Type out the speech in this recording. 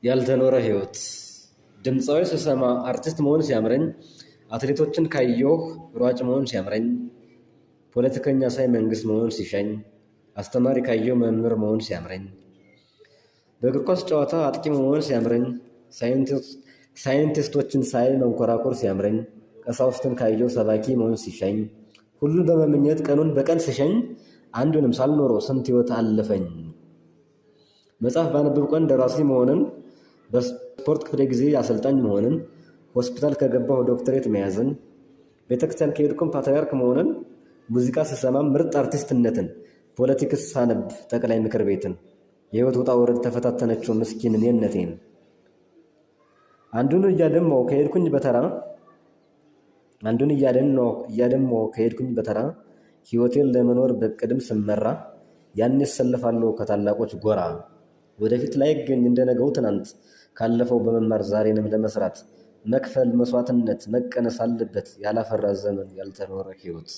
ያልተኖረ ህይወት። ድምፃዊ ስሰማ አርቲስት መሆን ሲያምረኝ፣ አትሌቶችን ካየሁ ሯጭ መሆን ሲያምረኝ፣ ፖለቲከኛ ሳይ መንግስት መሆን ሲሻኝ፣ አስተማሪ ካየሁ መምህር መሆን ሲያምረኝ፣ በእግር ኳስ ጨዋታ አጥቂ መሆን ሲያምረኝ፣ ሳይንቲስቶችን ሳይ መንኮራኮር ሲያምረኝ፣ ቀሳውስትን ካየሁ ሰባኪ መሆን ሲሻኝ፣ ሁሉን በመመኘት ቀኑን በቀን ስሸኝ፣ አንዱንም ሳልኖረው ስንት ህይወት አለፈኝ። መጽሐፍ ባነበብ ቀን ደራሲ መሆንን፣ በስፖርት ክፍለ ጊዜ አሰልጣኝ መሆንን፣ ሆስፒታል ከገባሁ ዶክተሬት መያዝን፣ ቤተክርስቲያን ከሄድኩም ፓትርያርክ መሆንን፣ ሙዚቃ ስሰማም ምርጥ አርቲስትነትን፣ ፖለቲክስ ሳነብ ጠቅላይ ምክር ቤትን፣ የህይወት ውጣ ውረድ ተፈታተነችው ምስኪን እኔነቴን። አንዱን እያደማው ከሄድኩኝ በተራ ህይወቴን ለመኖር በቅድም ስመራ፣ ያን እሰለፋለሁ ከታላቆች ጎራ። ወደፊት ላይገኝ እንደነገው ትናንት፣ ካለፈው በመማር ዛሬንም ለመስራት፣ መክፈል መስዋዕትነት መቀነስ አለበት ያላፈራ ዘመን ያልተኖረ ህይወት።